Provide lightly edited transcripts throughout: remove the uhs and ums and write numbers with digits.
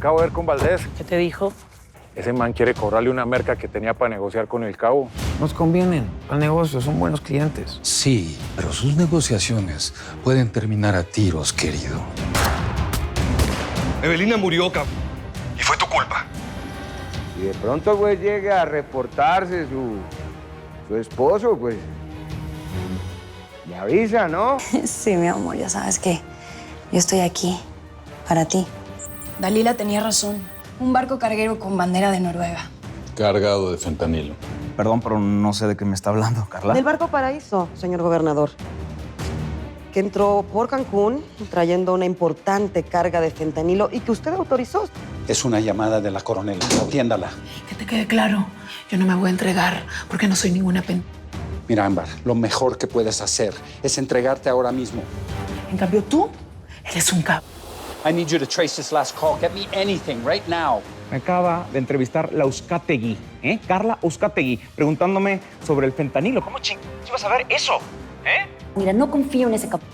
acabo de ver con Valdés. ¿Qué te dijo? Ese man quiere cobrarle una merca que tenía para negociar con el cabo. Nos convienen al negocio, son buenos clientes. Sí, pero sus negociaciones pueden terminar a tiros, querido. Evelina murió, cabrón. Y fue tu culpa. Si de pronto, güey, llega a reportarse su esposo, pues, me avisa, ¿no? Sí, mi amor, ya sabes que yo estoy aquí para ti. Dalila tenía razón. Un barco carguero con bandera de Noruega. Cargado de fentanilo. Perdón, pero no sé de qué me está hablando, Carla. Del barco Paraíso, señor gobernador, que entró por Cancún trayendo una importante carga de fentanilo y que usted autorizó. Es una llamada de la coronela. Atiéndala. Que te quede claro, yo no me voy a entregar porque no soy ninguna Mira, Ámbar, lo mejor que puedes hacer es entregarte ahora mismo. En cambio, tú eres un cabo. I need you to trace this last call. Get me anything right now. Me acaba de entrevistar la Uzcategui, Carla Uzcategui, preguntándome sobre el fentanilo. ¿Cómo ibas a ver eso? Mira, no confío en ese capo.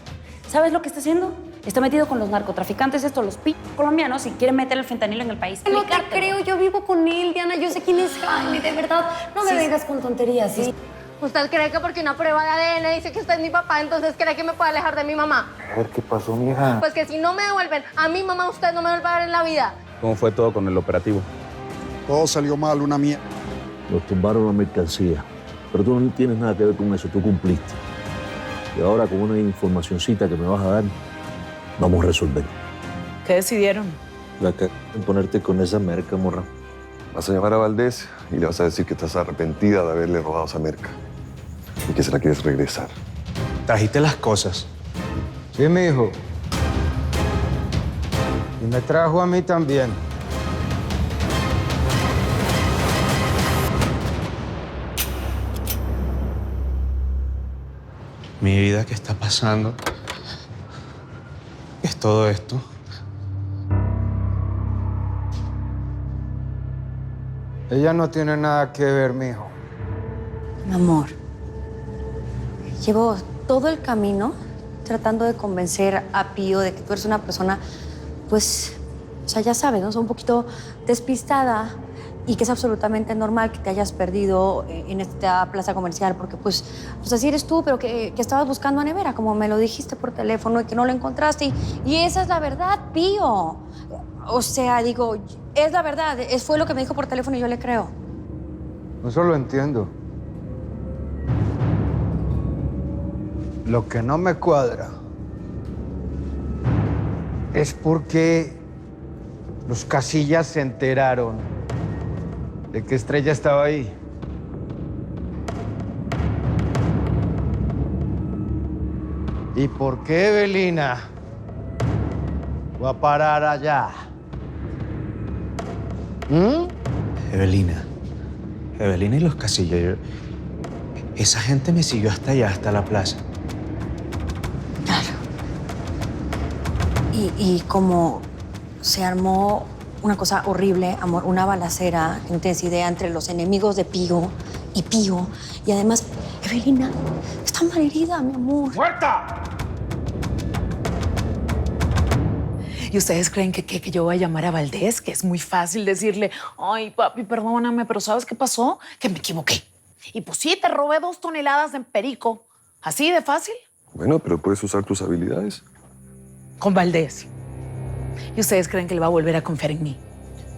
¿Sabes lo que está haciendo? Está metido con los narcotraficantes, los colombianos, y quiere meter el fentanilo en el país. No te creo, yo vivo con él, Diana. Yo sé quién es Jaime, de verdad. No me vengas con tonterías, ¿sí? ¿Usted cree que porque una prueba de ADN dice que usted es mi papá, entonces cree que me puede alejar de mi mamá? A ver, ¿qué pasó, mija? Pues que si no me devuelven a mi mamá, usted no me vuelve a ver en la vida. ¿Cómo fue todo con el operativo? Todo salió mal, una mierda. Nos tumbaron la mercancía, pero tú no tienes nada que ver con eso, tú cumpliste. Y ahora con una informacioncita que me vas a dar, vamos a resolver. ¿Qué decidieron? La que en ponerte con esa merca, morra. Vas a llamar a Valdés y le vas a decir que estás arrepentida de haberle robado esa merca. Y que se la quieres regresar. Trajiste las cosas. Sí, mi hijo. Y me trajo a mí también. Mi vida, ¿qué está pasando? ¿Qué es todo esto? Ella no tiene nada que ver, mi hijo. Mi amor, llevo todo el camino tratando de convencer a Pío de que tú eres una persona, pues, o sea, ya sabes, ¿no? Un poquito despistada y que es absolutamente normal que te hayas perdido en esta plaza comercial porque, pues así eres tú, pero que estabas buscando a Nevera, como me lo dijiste por teléfono y que no lo encontraste. Y esa es la verdad, Pío. O sea, digo, es la verdad. Fue lo que me dijo por teléfono y yo le creo. Eso lo entiendo. Lo que no me cuadra es porque los Casillas se enteraron de que Estrella estaba ahí. ¿Y por qué Evelina va a parar allá? Evelina y los Casillas. Esa gente me siguió hasta allá, hasta la plaza. Claro. Y como se armó una cosa horrible, amor, una balacera, que no tienes idea, entre los enemigos de Pío y Pío. Y además, Evelina está malherida, mi amor. ¡Muerta! ¿Y ustedes creen que yo voy a llamar a Valdés? Que es muy fácil decirle, ay, papi, perdóname, pero ¿sabes qué pasó? Que me equivoqué. Y pues sí, te robé 2 toneladas en perico. ¿Así de fácil? Bueno, pero puedes usar tus habilidades. Con Valdés. ¿Y ustedes creen que él va a volver a confiar en mí?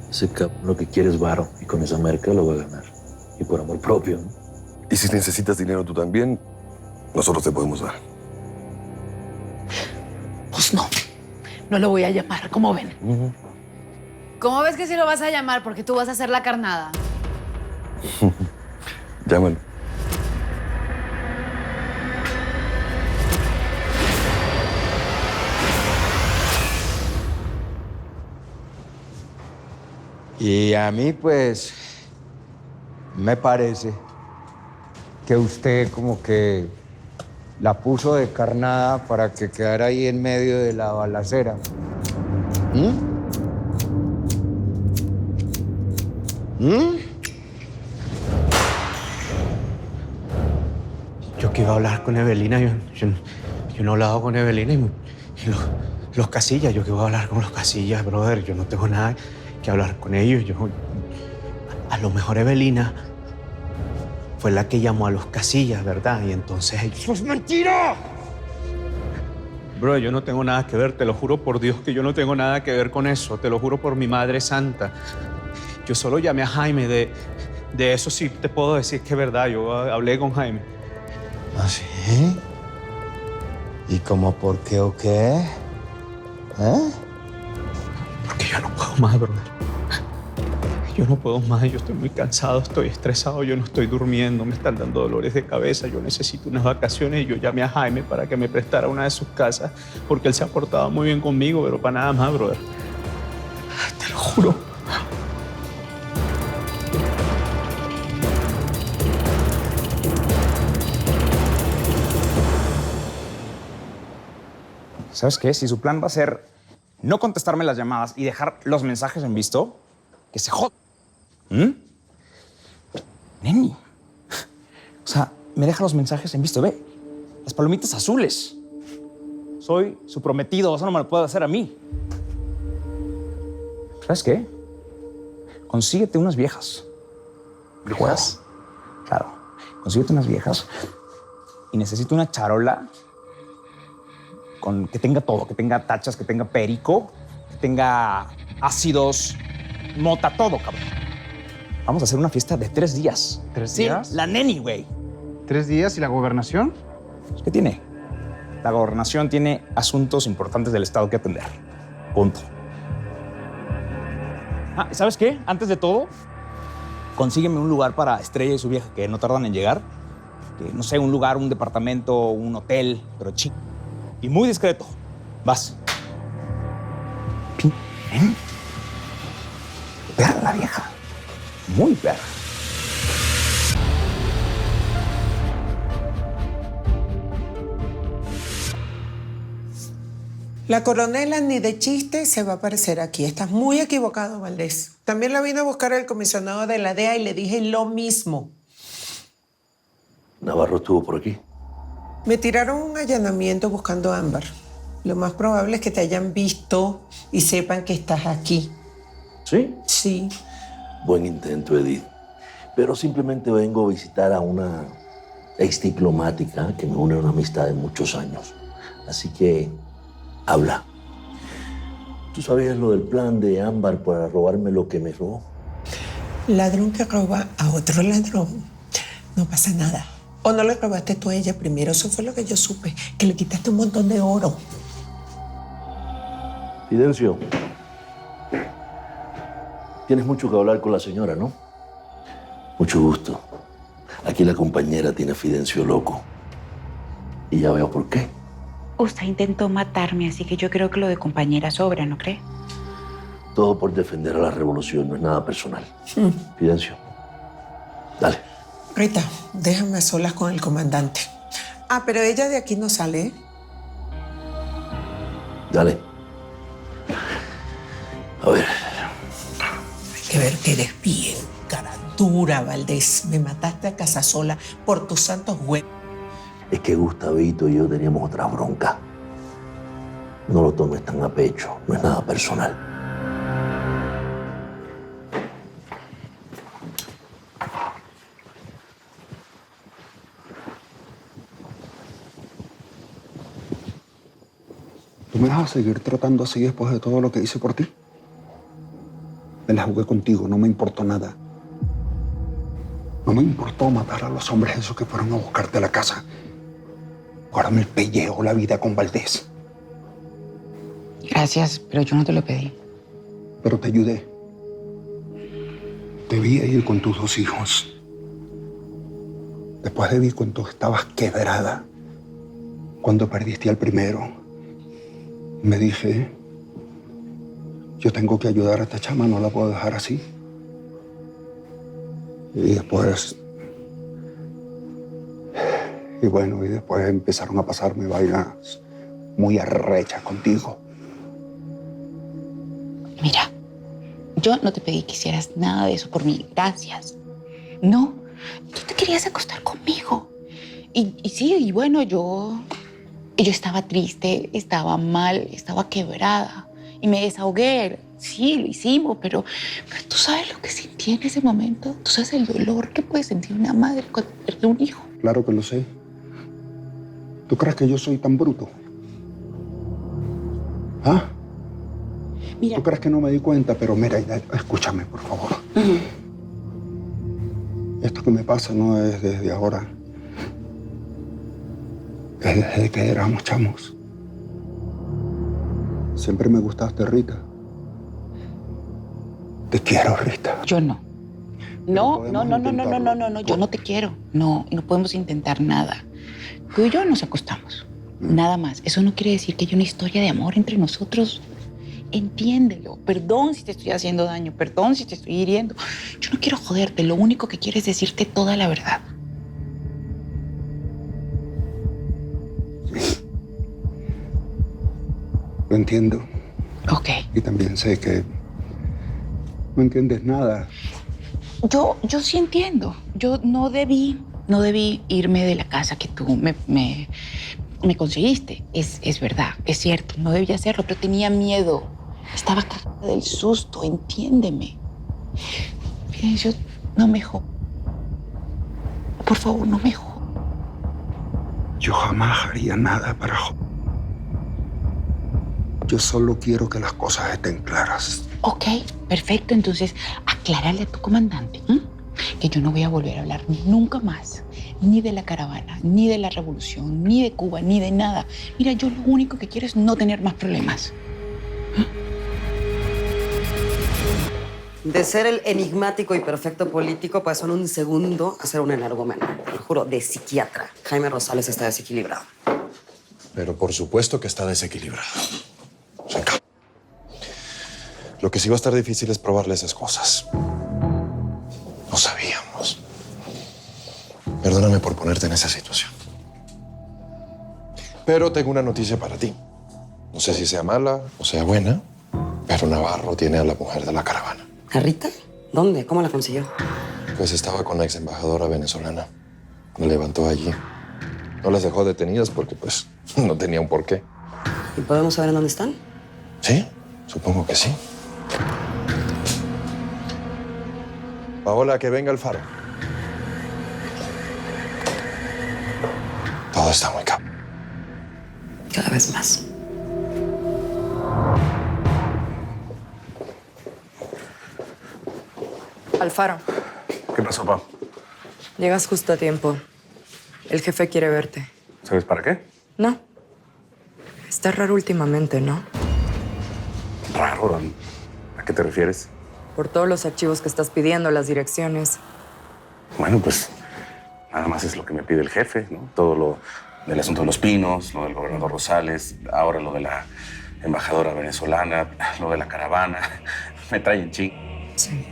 Ese cabrón lo que quiere es varo y con esa merca lo va a ganar. Y por amor propio, ¿no? Y si necesitas dinero tú también, nosotros te podemos dar. Pues no. No lo voy a llamar, ¿cómo ven? ¿Cómo ves que sí lo vas a llamar? Porque tú vas a hacer la carnada. Llámalo. Y a mí, pues, me parece que usted como que la puso de carnada para que quedara ahí en medio de la balacera. Yo que iba a hablar con Evelina, yo no he hablado con Evelina y los Casillas, yo que iba a hablar con los Casillas, brother, yo no tengo nada que hablar con ellos. A lo mejor Evelina fue la que llamó a los Casillas, ¿verdad? Y entonces... ¡Eso es mentira! Bro, yo no tengo nada que ver, te lo juro por Dios que yo no tengo nada que ver con eso, te lo juro por mi Madre Santa. Yo solo llamé a Jaime, de eso sí te puedo decir que es verdad, yo hablé con Jaime. ¿Ah, sí? ¿Y cómo por qué o qué? ¿Eh? Porque yo no puedo más, bro. Yo no puedo más, yo estoy muy cansado, estoy estresado, yo no estoy durmiendo, me están dando dolores de cabeza, yo necesito unas vacaciones y yo llamé a Jaime para que me prestara una de sus casas porque él se ha portado muy bien conmigo, pero para nada más, brother. Te lo juro. ¿Sabes qué? Si su plan va a ser no contestarme las llamadas y dejar los mensajes en visto, que se joda. Neni. O sea, me deja los mensajes en visto. Ve, las palomitas azules. Soy su prometido, eso no me lo puede hacer a mí. ¿Sabes qué? Consíguete unas viejas. ¿Viejas? Claro. Consíguete unas viejas. Y necesito una charola que tenga todo, que tenga tachas, que tenga perico, que tenga ácidos, mota, todo, cabrón. Vamos a hacer una fiesta de 3 días. ¿3 días? Sí, la neni, güey. 3 días y la gobernación. ¿Qué tiene? La gobernación tiene asuntos importantes del Estado que atender. Punto. Ah, ¿sabes qué? Antes de todo, consígueme un lugar para Estrella y su vieja, que no tardan en llegar. Que, no sé, un lugar, un departamento, un hotel, pero chico. Y muy discreto. Vas. Perra la vieja. Muy perra. La coronela ni de chiste se va a aparecer aquí. Estás muy equivocado, Valdés. También la vino a buscar el comisionado de la DEA y le dije lo mismo. Navarro estuvo por aquí. Me tiraron un allanamiento buscando a Ámbar. Lo más probable es que te hayan visto y sepan que estás aquí. ¿Sí? Sí. Buen intento, Edith. Pero simplemente vengo a visitar a una ex diplomática que me une a una amistad de muchos años. Así que, habla. ¿Tú sabías lo del plan de Ámbar para robarme lo que me robó? Ladrón que roba a otro ladrón. No pasa nada. ¿O no le robaste tú a ella primero? Eso fue lo que yo supe, que le quitaste un montón de oro. Fidencio, tienes mucho que hablar con la señora, ¿no? Mucho gusto. Aquí la compañera tiene a Fidencio loco. Y ya veo por qué. Usted intentó matarme, así que yo creo que lo de compañera sobra, ¿no cree? Todo por defender a la revolución, no es nada personal. Fidencio, dale. Rita, déjame a solas con el comandante. Ah, pero ella de aquí no sale, ¿eh? Dale. A ver. Hay que ver que eres bien cara dura, Valdés. Me mataste a casa sola por tus santos huevos. Es que Gustavito y yo teníamos otra bronca. No lo tomes tan a pecho, no es nada personal. ¿Tú me vas a seguir tratando así después de todo lo que hice por ti? Me la jugué contigo, no me importó nada. No me importó matar a los hombres esos que fueron a buscarte a la casa. Ahora me pellejo la vida con Valdés. Gracias, pero yo no te lo pedí. Pero te ayudé. Te vi ir con tus 2 hijos. Después de vi cuando estabas quebrada. Cuando perdiste al primero. Me dije, yo tengo que ayudar a esta chama, no la puedo dejar así. Y después... Y bueno, y después empezaron a pasarme vainas muy arrechas contigo. Mira, yo no te pedí que hicieras nada de eso por mí. Gracias. No, tú te querías acostar conmigo. Y sí, y bueno, yo estaba triste, estaba mal, estaba quebrada. Y me desahogué. Sí, lo hicimos, pero tú sabes lo que sentí en ese momento. Tú sabes el dolor que puede sentir una madre cuando pierde un hijo. Claro que lo sé. ¿Tú crees que yo soy tan bruto? ¿Ah? Mira. ¿Tú crees que no me di cuenta? Pero mira, escúchame, por favor. Esto que me pasa no es desde ahora. Es desde que éramos chamos. Siempre me gustaste, Rita. Te quiero, Rita. Yo no. No, yo no te quiero. No, no podemos intentar nada. Tú y yo nos acostamos. Nada más. Eso no quiere decir que haya una historia de amor entre nosotros. Entiéndelo. Perdón si te estoy haciendo daño. Perdón si te estoy hiriendo. Yo no quiero joderte. Lo único que quiero es decirte toda la verdad. Lo entiendo. Ok. Y también sé que no entiendes nada. Yo sí entiendo. Yo no debí irme de la casa que tú me conseguiste. Es verdad, es cierto. No debía hacerlo, pero tenía miedo. Estaba cagada del susto, entiéndeme. Fidencio, no me jodas. Por favor, no me jodas. Yo jamás haría nada para Yo solo quiero que las cosas estén claras. Ok, perfecto. Entonces, aclárale a tu comandante que yo no voy a volver a hablar nunca más ni de la caravana, ni de la revolución, ni de Cuba, ni de nada. Mira, yo lo único que quiero es no tener más problemas. De ser el enigmático y perfecto político, pasó en un segundo a ser un energúmeno. Te lo juro, de psiquiatra. Jaime Rosales está desequilibrado. Pero por supuesto que está desequilibrado. Venga. Lo que sí va a estar difícil es probarle esas cosas. No sabíamos. Perdóname por ponerte en esa situación. Pero tengo una noticia para ti. No sé si sea mala o sea buena, pero Navarro tiene a la mujer de la caravana. ¿A Rita? ¿Dónde? ¿Cómo la consiguió? Pues estaba con la ex embajadora venezolana. La levantó allí. No las dejó detenidas porque, pues, no tenía un porqué. ¿Y podemos saber en dónde están? Sí, supongo que sí. Paola, que venga el faro. Todo está muy cabrón. Cada vez más. Alfaro, ¿Qué pasó, pa? llegas justo a tiempo. El jefe quiere verte. ¿Sabes para qué? No. Está raro últimamente, ¿no? Raro. ¿A qué te refieres? Por todos los archivos que estás pidiendo, las direcciones. Bueno, pues nada más es lo que me pide el jefe, ¿no? Todo lo del asunto de los pinos, lo del gobernador Rosales, ahora lo de la embajadora venezolana, lo de la caravana. Me traen ching. Sí.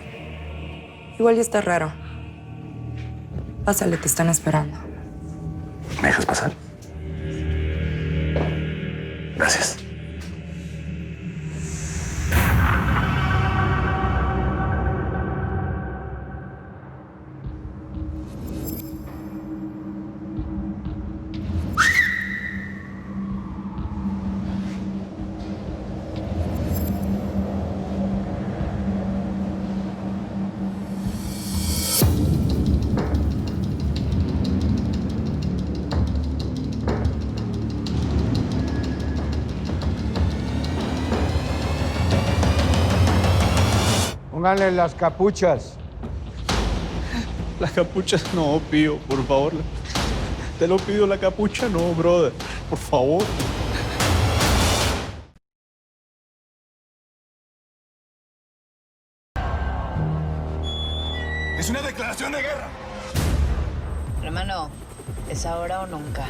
Igual ya está raro. Pásale, te están esperando. ¿Me dejas pasar? Gracias. Pónganle las capuchas. Las capuchas no, Pío, por favor. Te lo pido, la capucha no, brother. Por favor. Es una declaración de guerra. Hermano, es ahora o nunca.